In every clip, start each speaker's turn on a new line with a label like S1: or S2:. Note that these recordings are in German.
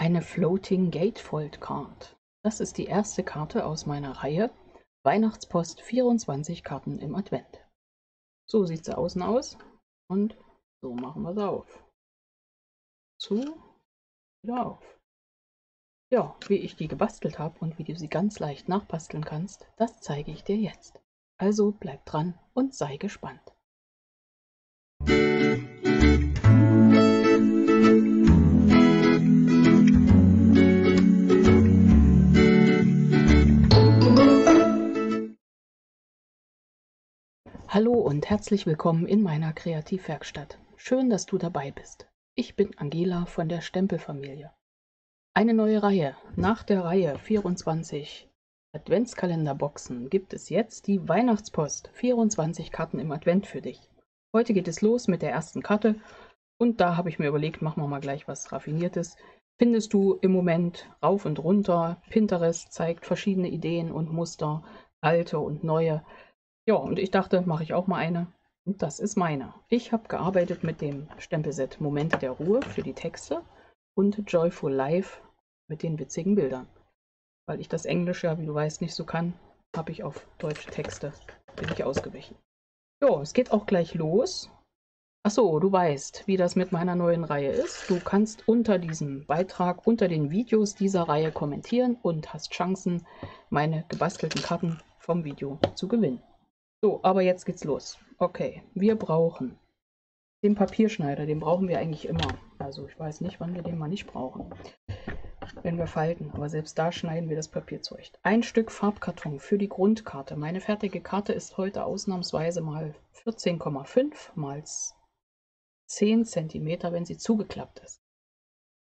S1: Eine Floating Gatefold Card. Das ist die erste Karte aus meiner Reihe Weihnachtspost 24 Karten im Advent. So sieht sie außen aus und so machen wir sie auf. Zu, wieder auf. Ja, wie ich die gebastelt habe und wie du sie ganz leicht nachbasteln kannst, das zeige ich dir jetzt. Also bleib dran und sei gespannt. Hallo und herzlich willkommen in meiner Kreativwerkstatt. Schön, dass du dabei bist. Ich bin Angela von der Stempelfamilie. Eine neue Reihe. Nach der Reihe 24 Adventskalenderboxen gibt es jetzt die Weihnachtspost. 24 Karten im Advent für dich. Heute geht es los mit der ersten Karte und da habe ich mir überlegt, machen wir mal gleich was Raffiniertes. Findest du im Moment rauf und runter. Pinterest zeigt verschiedene Ideen und Muster, alte und neue. Ja, und ich dachte, mache ich auch mal eine. Und das ist meine. Ich habe gearbeitet mit dem Stempelset Momente der Ruhe für die Texte und Joyful Life mit den witzigen Bildern. Weil ich das Englisch ja, wie du weißt, nicht so kann, habe ich auf deutsche Texte, bin ich ausgewichen. Jo, es geht auch gleich los. Achso, du weißt, wie das mit meiner neuen Reihe ist. Du kannst unter diesem Beitrag, unter den Videos dieser Reihe kommentieren und hast Chancen, meine gebastelten Karten vom Video zu gewinnen. So, aber jetzt geht's los. Okay, wir brauchen den Papierschneider, den brauchen wir eigentlich immer. Also ich weiß nicht, wann wir den mal nicht brauchen, wenn wir falten, aber selbst da schneiden wir das Papier zurecht. Ein Stück Farbkarton für die Grundkarte. Meine fertige Karte ist heute ausnahmsweise mal 14,5 mal 10 cm, wenn sie zugeklappt ist.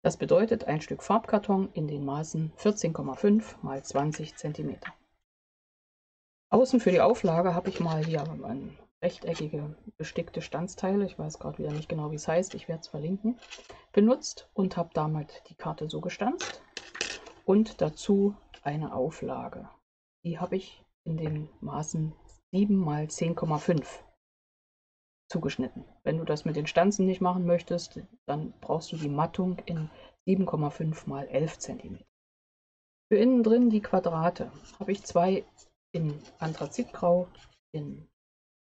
S1: Das bedeutet ein Stück Farbkarton in den Maßen 14,5 mal 20 cm. Außen für die Auflage habe ich mal hier rechteckige bestickte Stanzteile, ich weiß gerade wieder nicht genau, wie es heißt, ich werde es verlinken, benutzt und habe damit die Karte so gestanzt und dazu eine Auflage. Die habe ich in den Maßen 7 x 10,5 zugeschnitten. Wenn du das mit den Stanzen nicht machen möchtest, dann brauchst du die Mattung in 7,5 x 11 cm. Für innen drin die Quadrate habe ich zwei in Anthrazitgrau in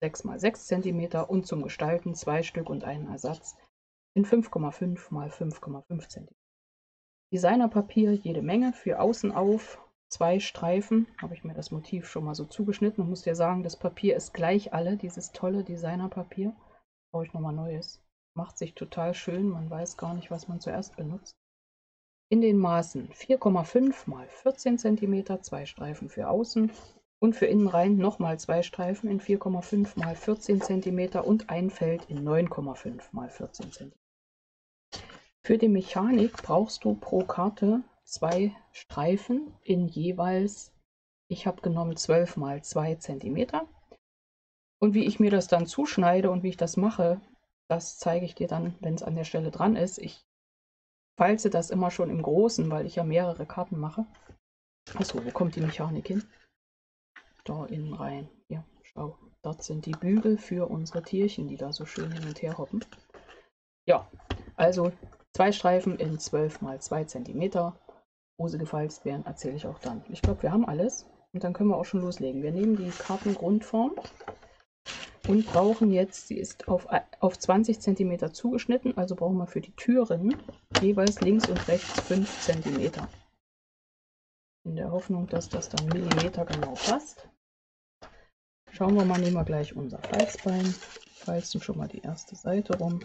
S1: 6 x 6 cm und zum Gestalten zwei Stück und einen Ersatz in 5,5 x 5,5 cm. Designerpapier jede Menge für außen auf, zwei Streifen, habe ich mir das Motiv schon mal so zugeschnitten und muss dir sagen, das Papier ist gleich alle, dieses tolle Designerpapier. Brauche ich nochmal neues. Macht sich total schön, man weiß gar nicht, was man zuerst benutzt. In den Maßen 4,5 x 14 cm, zwei Streifen für außen und für innen rein nochmal zwei Streifen in 4,5 x 14 cm und ein Feld in 9,5 x 14 cm. Für die Mechanik brauchst du pro Karte zwei Streifen in jeweils, ich habe genommen 12 x 2 cm. Und wie ich mir das dann zuschneide und wie ich das mache, das zeige ich dir dann, wenn es an der Stelle dran ist. Ich falze das immer schon im Großen, weil ich ja mehrere Karten mache. Achso, wo kommt die Mechanik hin? Da innen rein. Ja, schau. Dort sind die Bügel für unsere Tierchen, die da so schön hin und her hoppen. Ja, also zwei Streifen in 12 x 2 cm. Wo sie gefalzt werden, erzähle ich auch dann. Ich glaube, wir haben alles und dann können wir auch schon loslegen. Wir nehmen die Kartengrundform und brauchen jetzt, sie ist auf 20 cm zugeschnitten, also brauchen wir für die Türen jeweils links und rechts 5 cm. In der Hoffnung, dass das dann Millimeter genau passt. Schauen wir mal, nehmen wir gleich unser Falzbein, falzen schon mal die erste Seite rum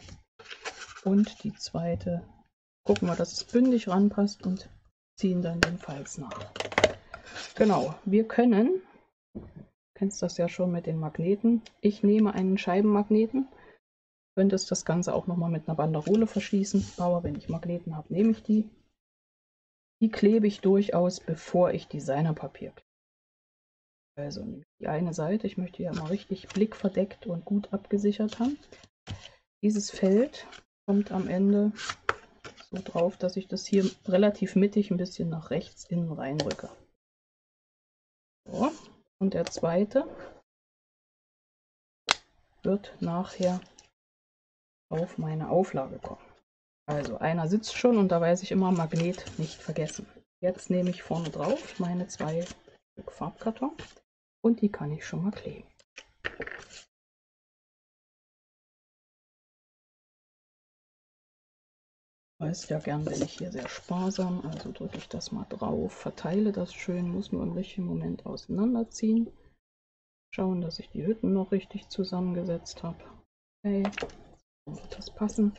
S1: und die zweite. Gucken wir, dass es bündig ranpasst und ziehen dann den Falz nach. Genau, wir können, du kennst das ja schon mit den Magneten, ich nehme einen Scheibenmagneten, könntest das Ganze auch nochmal mit einer Banderole verschließen, aber wenn ich Magneten habe, nehme ich die. Die klebe ich durchaus, bevor ich Designerpapier klebe. Also nehme ich die eine Seite, ich möchte ja mal richtig blickverdeckt und gut abgesichert haben. Dieses Feld kommt am Ende so drauf, dass ich das hier relativ mittig ein bisschen nach rechts innen reinrücke. So. Und der zweite wird nachher auf meine Auflage kommen. Also einer sitzt schon und da weiß ich immer, Magnet nicht vergessen. Jetzt nehme ich vorne drauf meine 2 Stück Farbkarton und die kann ich schon mal kleben. Weißt ja gern, bin ich hier sehr sparsam, also drücke ich das mal drauf, verteile das schön, muss nur im richtigen Moment auseinanderziehen. Schauen, dass ich die Hütten noch richtig zusammengesetzt habe. Okay, dann wird das passen.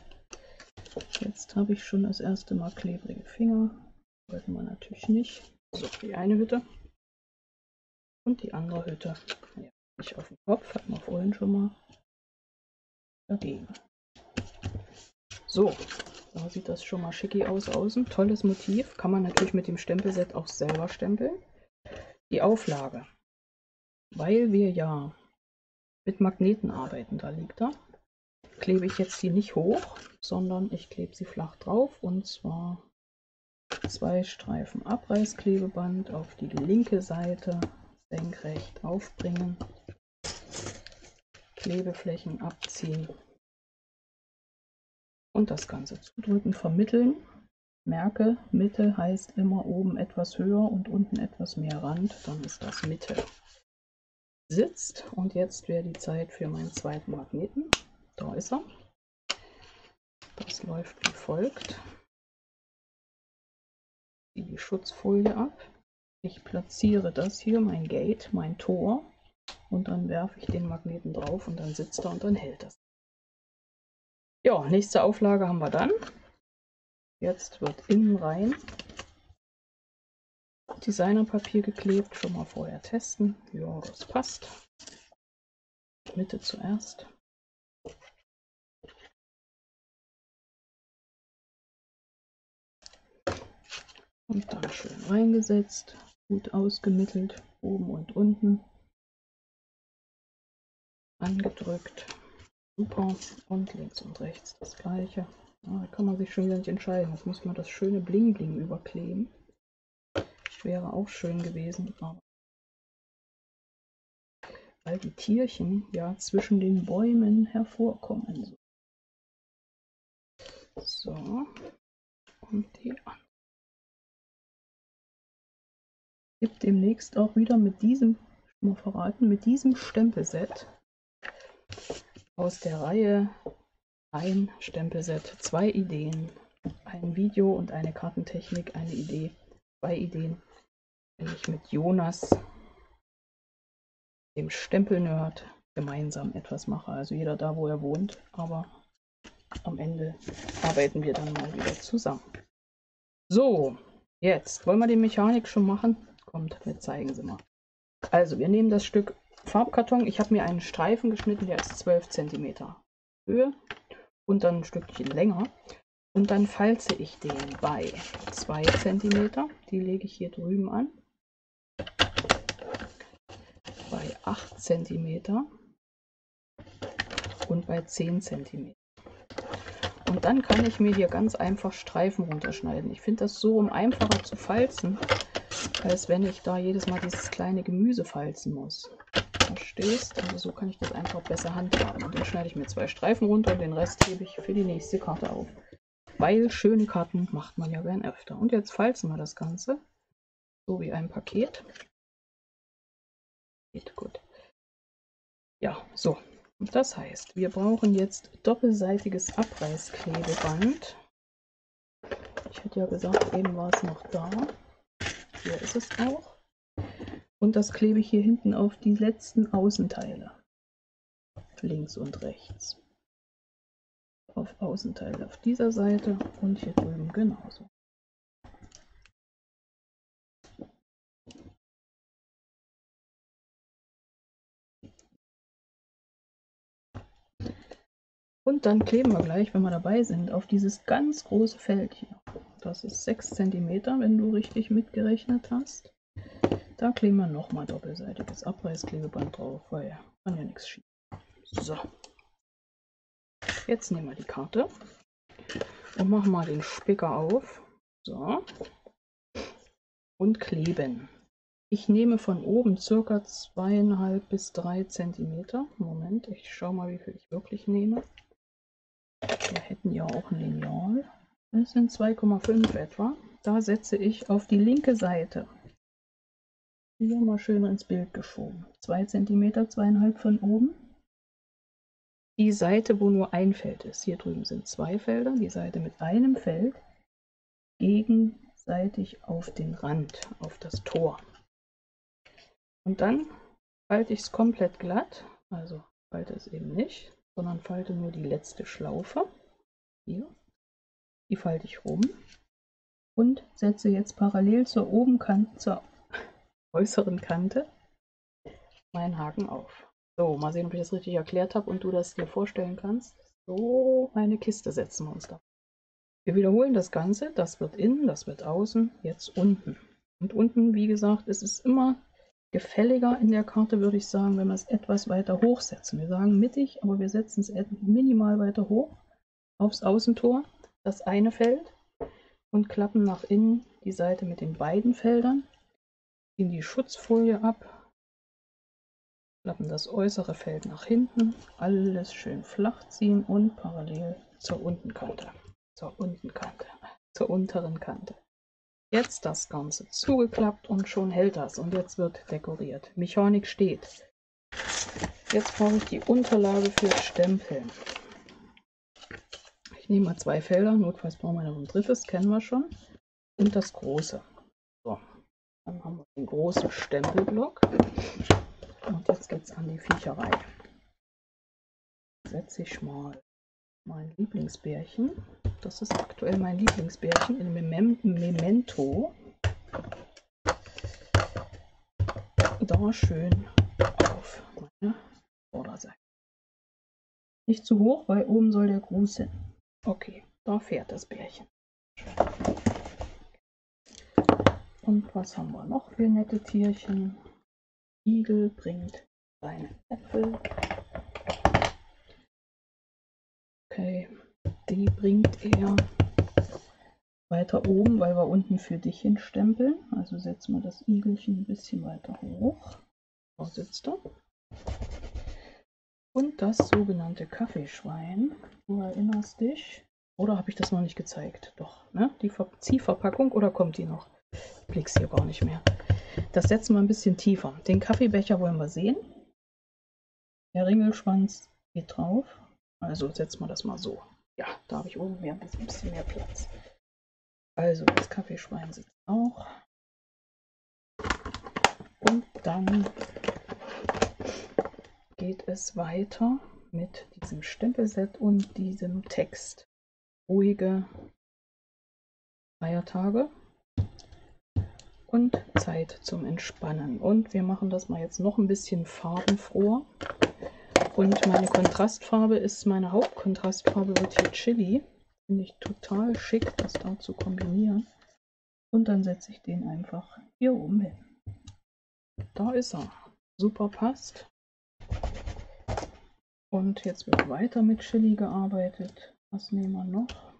S1: Jetzt habe ich schon das erste Mal klebrige Finger. Wollten wir natürlich nicht. So, die eine Hütte. Und die andere Hütte. Ja, nicht auf dem Kopf, hatten wir vorhin schon mal. Dagegen. So, da sieht das schon mal schicki aus außen. Tolles Motiv. Kann man natürlich mit dem Stempelset auch selber stempeln. Die Auflage. Weil wir ja mit Magneten arbeiten, da liegt er, klebe ich jetzt die nicht hoch, sondern ich klebe sie flach drauf, und zwar 2 Streifen Abreißklebeband auf die linke Seite senkrecht aufbringen, Klebeflächen abziehen und das Ganze zudrücken, vermitteln. Merke, Mitte heißt immer oben etwas höher und unten etwas mehr Rand, dann ist das Mitte. Sitzt, und jetzt wäre die Zeit für meinen zweiten Magneten. Da ist er. Das läuft wie folgt. Ziehe die Schutzfolie ab. Ich platziere das hier, mein Gate, mein Tor, und dann werfe ich den Magneten drauf und dann sitzt er und dann hält das. Ja, nächste Auflage haben wir dann. Jetzt wird innen rein Designerpapier geklebt, schon mal vorher testen. Ja, das passt. Mitte zuerst. Und dann schön reingesetzt, gut ausgemittelt, oben und unten. Angedrückt. Super. Und links und rechts das gleiche. Ja, da kann man sich schon wieder nicht entscheiden. Jetzt muss man das schöne Bling Bling überkleben. Wäre auch schön gewesen, aber weil die Tierchen ja zwischen den Bäumen hervorkommen. So, und die an. Gibt demnächst auch wieder mit diesem, schon mal verraten, mit diesem Stempelset aus der Reihe ein Stempelset, 2 Ideen, ein Video und eine Kartentechnik, eine Idee, 2 Ideen, wenn ich mit Jonas, dem Stempelnerd, gemeinsam etwas mache. Also jeder da, wo er wohnt, aber am Ende arbeiten wir dann mal wieder zusammen. So, jetzt wollen wir die Mechanik schon machen. Kommt, wir zeigen sie mal. Also wir nehmen das Stück Farbkarton. Ich habe mir einen Streifen geschnitten, der ist 12 cm Höhe und dann ein Stückchen länger. Und dann falze ich den bei 2 cm. Die lege ich hier drüben an. Bei 8 cm und bei 10 cm. Und dann kann ich mir hier ganz einfach Streifen runterschneiden. Ich finde das so einfacher zu falzen, als wenn ich da jedes Mal dieses kleine Gemüse falzen muss. Verstehst? Also so kann ich das einfach besser handhaben. Und dann schneide ich mir 2 Streifen runter und den Rest hebe ich für die nächste Karte auf. Weil schöne Karten macht man ja gern öfter. Und jetzt falzen wir das Ganze so wie ein Paket. Geht gut. Ja, so. Und das heißt, wir brauchen jetzt doppelseitiges Abreißklebeband. Ich hätte ja gesagt, eben war es noch da. Hier ist es auch. Und das klebe ich hier hinten auf die letzten Außenteile. Links und rechts. Auf Außenteile auf dieser Seite und hier drüben genauso. Und dann kleben wir gleich, wenn wir dabei sind, auf dieses ganz große Feld hier. Das ist 6 cm, wenn du richtig mitgerechnet hast. Da kleben wir nochmal doppelseitiges Abreißklebeband drauf, weil kann ja nichts schieben. So. Jetzt nehmen wir die Karte und machen mal den Spicker auf. So. Und kleben. Ich nehme von oben ca. 2,5 bis 3 cm. Moment, ich schaue mal, wie viel ich wirklich nehme. Der hätten ja auch ein Lineal. Das sind 2,5 etwa. Da setze ich auf die linke Seite. Hier mal schön ins Bild geschoben. 2 cm, 2,5 von oben. Die Seite, wo nur ein Feld ist. Hier drüben sind 2 Felder. Die Seite mit einem Feld gegenseitig auf den Rand, auf das Tor. Und dann falte ich es komplett glatt. Also falte es eben nicht, sondern falte nur die letzte Schlaufe. Hier. Die falte ich rum. Und setze jetzt parallel zur äußeren Kante meinen Haken auf. So, mal sehen, ob ich das richtig erklärt habe und du das dir vorstellen kannst. So eine Kiste setzen wir uns da. Wir wiederholen das Ganze. Das wird innen, das wird außen, jetzt unten. Und unten, wie gesagt, ist es immer gefälliger in der Karte, würde ich sagen, wenn wir es etwas weiter hoch setzen. Wir sagen mittig, aber wir setzen es minimal weiter hoch aufs Außentor, das eine Feld, und klappen nach innen die Seite mit den beiden Feldern, ziehen die Schutzfolie ab, klappen das äußere Feld nach hinten, alles schön flach ziehen und parallel zur Untenkante, zur unteren Kante. Jetzt das Ganze zugeklappt und schon hält das und jetzt wird dekoriert. Mechanik steht. Jetzt brauche ich die Unterlage für Stempeln. Ich nehme mal 2 Felder, notfalls brauchen wir noch ein drittes, kennen wir schon. Und das große. So, dann haben wir den großen Stempelblock. Und jetzt geht es an die Viecherei. Setze ich mal mein Lieblingsbärchen. Das ist aktuell mein Lieblingsbärchen in Memento. Da schön auf meine Vorderseite. Nicht zu hoch, weil oben soll der Gruß hin. Okay, da fährt das Bärchen. Und was haben wir noch für nette Tierchen? Igel bringt seine Äpfel. Okay, die bringt er weiter oben, weil wir unten für dich hinstempeln. Also setzen wir das Igelchen ein bisschen weiter hoch. Da sitzt er. Und das sogenannte Kaffeeschwein. Du erinnerst dich. Oder habe ich das noch nicht gezeigt? Doch, ne? Die Ziehverpackung, oder kommt die noch? Ich blick's hier gar nicht mehr. Das setzen wir ein bisschen tiefer. Den Kaffeebecher wollen wir sehen. Der Ringelschwanz geht drauf. Also setzen wir das mal so. Ja, da habe ich oben ein bisschen mehr Platz. Also das Kaffeeschwein sitzt auch. Und dann geht es weiter mit diesem Stempelset und diesem Text. Ruhige Feiertage und Zeit zum Entspannen. Und wir machen das mal jetzt noch ein bisschen farbenfroher. Und meine Kontrastfarbe ist, meine Hauptkontrastfarbe wird hier Chili. Finde ich total schick, das da zu kombinieren. Und dann setze ich den einfach hier oben hin. Da ist er. Super passt. Und jetzt wird weiter mit Chili gearbeitet. Was nehmen wir noch?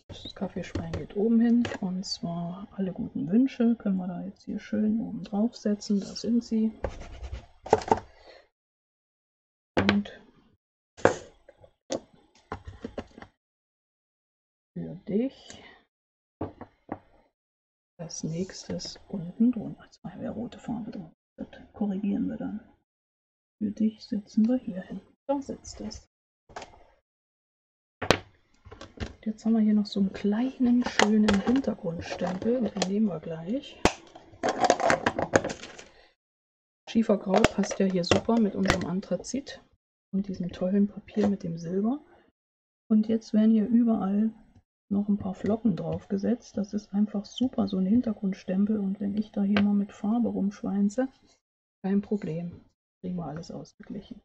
S1: Das Kaffeeschwein geht oben hin. Und zwar alle guten Wünsche können wir da jetzt hier schön oben drauf setzen. Da sind sie. Und für dich das nächstes unten drunter. Jetzt mal wäre rote Farbe drin. Das korrigieren wir dann. Für dich setzen wir hier hin. Da sitzt es. Jetzt haben wir hier noch so einen kleinen, schönen Hintergrundstempel und den nehmen wir gleich. Schiefergrau passt ja hier super mit unserem Anthrazit und diesem tollen Papier mit dem Silber. Und jetzt werden hier überall noch ein paar Flocken drauf gesetzt. Das ist einfach super, so ein Hintergrundstempel. Und wenn ich da hier mal mit Farbe rumschweinze, kein Problem. Kriegen wir alles ausgeglichen.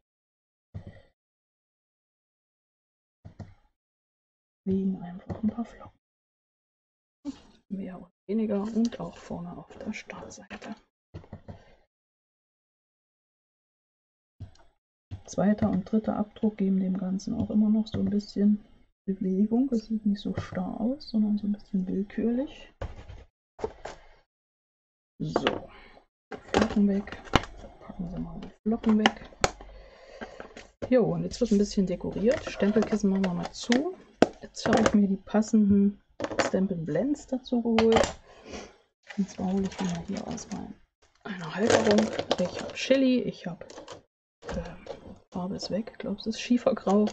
S1: Liegen einfach ein paar Flocken. Mehr oder weniger und auch vorne auf der Startseite. Zweiter und dritter Abdruck geben dem Ganzen auch immer noch so ein bisschen Bewegung. Es sieht nicht so starr aus, sondern so ein bisschen willkürlich. So, die Flocken weg. Packen Sie mal die Flocken weg. Jo, und jetzt wird ein bisschen dekoriert. Stempelkissen machen wir mal zu. Jetzt habe ich mir die passenden Stampin' Blends dazu geholt. Und zwar hole ich mir hier aus einer Halterung. Ich habe Chili, ich habe Farbe ist weg, ich glaube es ist Schiefergrau,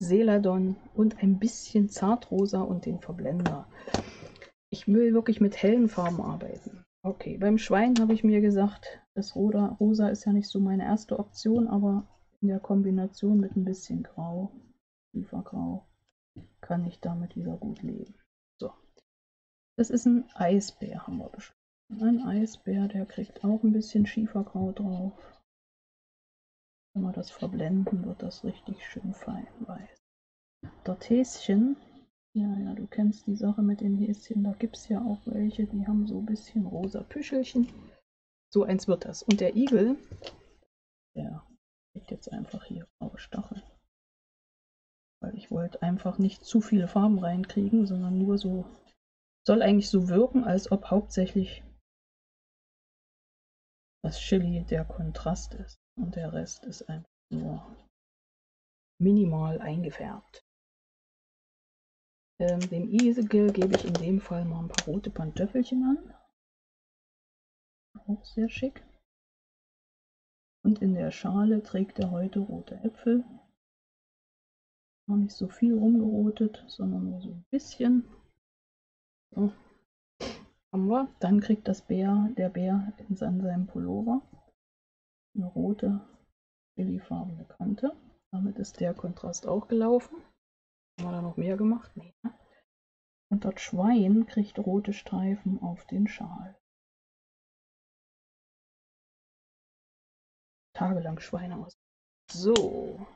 S1: Celadon und ein bisschen Zartrosa und den Verblender. Ich will wirklich mit hellen Farben arbeiten. Okay, beim Schwein habe ich mir gesagt, das Rosa ist ja nicht so meine erste Option, aber in der Kombination mit ein bisschen Grau, Schiefergrau, kann ich damit wieder gut leben. So, das ist ein Eisbär, haben wir beschlossen. Ein Eisbär, der kriegt auch ein bisschen Schiefergrau drauf. Wenn wir das verblenden, wird das richtig schön fein weiß. Das Häschen, ja, du kennst die Sache mit den Häschen, da gibt es ja auch welche, die haben so ein bisschen rosa Püschelchen. So eins wird das. Und der Igel, der kriegt jetzt einfach hier graue Stacheln. Weil ich wollte einfach nicht zu viele Farben reinkriegen, sondern nur so, soll eigentlich so wirken, als ob hauptsächlich das Chili der Kontrast ist. Und der Rest ist einfach nur minimal eingefärbt. Dem Igel gebe ich in dem Fall mal ein paar rote Pantöffelchen an. Auch sehr schick. Und in der Schale trägt er heute rote Äpfel. Noch nicht so viel rumgerotet, sondern nur so ein bisschen. So, haben wir. Dann kriegt der Bär an seinem Pullover eine rote, chilifarbene Kante. Damit ist der Kontrast auch gelaufen. Haben wir da noch mehr gemacht? Nee. Und das Schwein kriegt rote Streifen auf den Schal. Tagelang Schweine aus. So,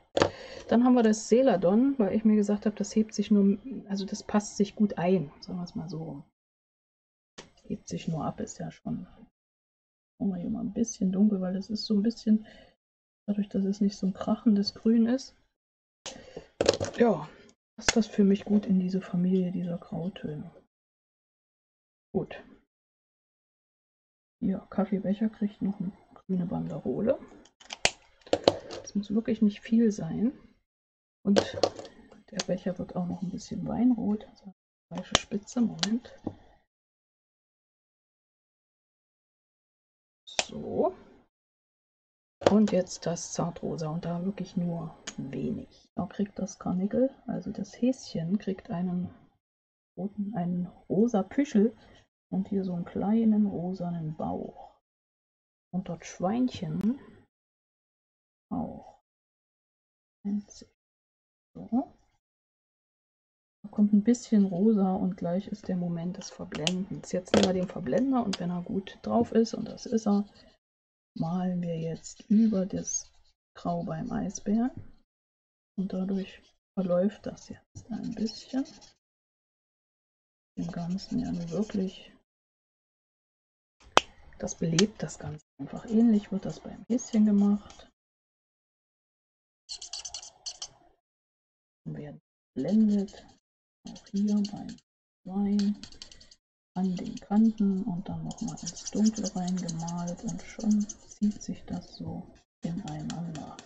S1: dann haben wir das Celadon, weil ich mir gesagt habe, das hebt sich nur, also das passt sich gut ein, sagen wir es mal so rum. Hebt sich nur ab, ist ja schon. Machen wir hier mal ein bisschen dunkel, weil es ist so ein bisschen, dadurch, dass es nicht so ein krachendes Grün ist. Ja, passt das für mich gut in diese Familie dieser Grautöne. Gut. Hier, Kaffeebecher kriegt noch eine grüne Banderole. Das muss wirklich nicht viel sein. Und der Becher wird auch noch ein bisschen Weinrot. Also falsche Spitze, Moment. So. Und jetzt das Zartrosa und da wirklich nur wenig. Da kriegt das Karnickel, also das Häschen, kriegt einen rosa Püschel und hier so einen kleinen rosanen Bauch. Und das Schweinchen auch. So. Da kommt ein bisschen rosa und gleich ist der Moment des Verblendens. Jetzt nehmen wir den Verblender und wenn er gut drauf ist, und das ist er, malen wir jetzt über das Grau beim Eisbären. Und dadurch verläuft das jetzt ein bisschen. Im Ganzen ja nur wirklich. Das belebt das Ganze einfach. Ähnlich wird das beim Häschen gemacht. Und werden blendet. Auch hier beim Wein an den Kanten und dann nochmal ins Dunkle reingemalt und schon zieht sich das so ineinander.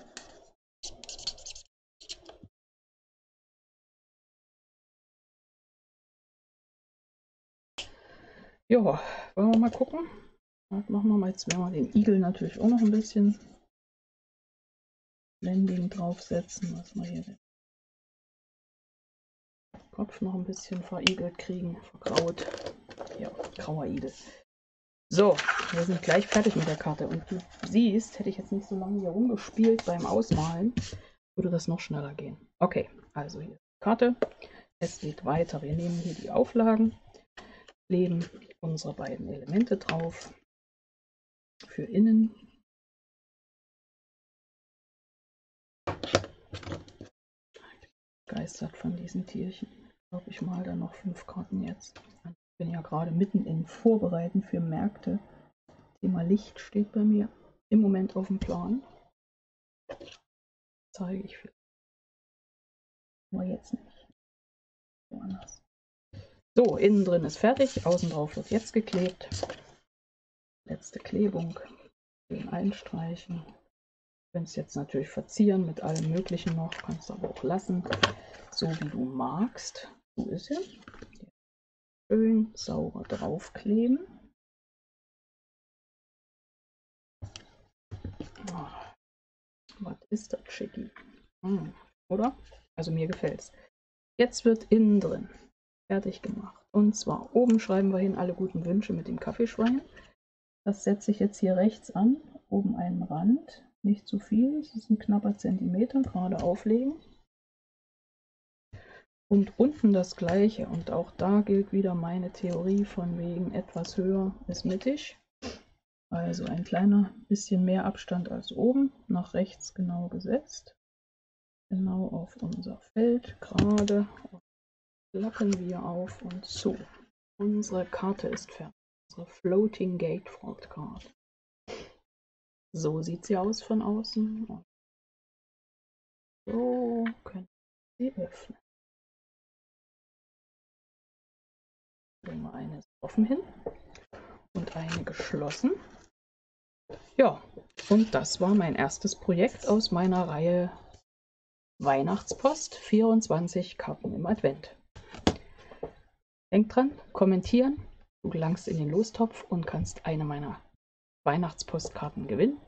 S1: Ja, wollen wir mal gucken. Das machen wir mal. Jetzt werden wir den Igel natürlich auch noch ein bisschen Blending draufsetzen, was wir hier den Kopf noch ein bisschen verigelt kriegen, vergraut. Ja, grauer Igel. So, wir sind gleich fertig mit der Karte und du siehst, hätte ich jetzt nicht so lange hier rumgespielt beim Ausmalen, würde das noch schneller gehen. Okay, also hier die Karte. Es geht weiter. Wir nehmen hier die Auflagen, legen unsere beiden Elemente drauf. Für innen. Begeistert von diesen Tierchen. Ich glaube, ich mal da noch 5 Karten jetzt. Ich bin ja gerade mitten im Vorbereiten für Märkte. Thema Licht steht bei mir im Moment auf dem Plan. Zeige ich vielleicht. Aber jetzt nicht. Woanders. So, innen drin ist fertig. Außen drauf wird jetzt geklebt. Letzte Klebung. Schön einstreichen. Du kannst jetzt natürlich verzieren mit allem Möglichen noch, kannst aber auch lassen, so wie du magst. So ist es. Schön sauber draufkleben. Oh, was ist das Schicki? Oder? Also mir gefällt's. Jetzt wird innen drin fertig gemacht. Und zwar oben schreiben wir hin alle guten Wünsche mit dem Kaffeeschwein. Das setze ich jetzt hier rechts an. Oben einen Rand. Nicht zu viel, es ist ein knapper Zentimeter, gerade auflegen. Und unten das gleiche. Und auch da gilt wieder meine Theorie von wegen etwas höher ist mittig. Also ein kleiner bisschen mehr Abstand als oben, nach rechts genau gesetzt. Genau auf unser Feld, gerade klappen wir auf und zu. Unsere Karte ist fertig. Unsere Floating Gatefold Card. So sieht sie aus von außen. Und so können wir sie öffnen. Legen wir eine offen hin und eine geschlossen. Ja, und das war mein erstes Projekt aus meiner Reihe Weihnachtspost, 24 Karten im Advent. Denk dran, kommentieren, du gelangst in den Lostopf und kannst eine meiner Weihnachtspostkarten gewinnen.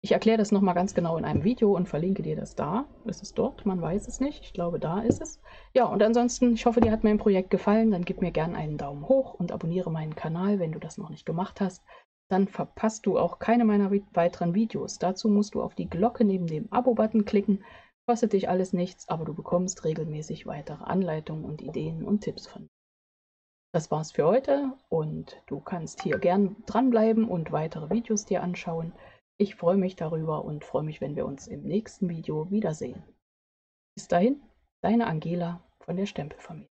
S1: Ich erkläre das nochmal ganz genau in einem Video und verlinke dir das da. Ist es dort? Man weiß es nicht. Ich glaube, da ist es. Ja, und ansonsten, ich hoffe, dir hat mein Projekt gefallen. Dann gib mir gerne einen Daumen hoch und abonniere meinen Kanal, wenn du das noch nicht gemacht hast. Dann verpasst du auch keine meiner weiteren Videos. Dazu musst du auf die Glocke neben dem Abo-Button klicken. Kostet dich alles nichts, aber du bekommst regelmäßig weitere Anleitungen und Ideen und Tipps von mir. Das war's für heute und du kannst hier gern dranbleiben und weitere Videos dir anschauen. Ich freue mich darüber und freue mich, wenn wir uns im nächsten Video wiedersehen. Bis dahin, deine Angela von der Stempelfamilie.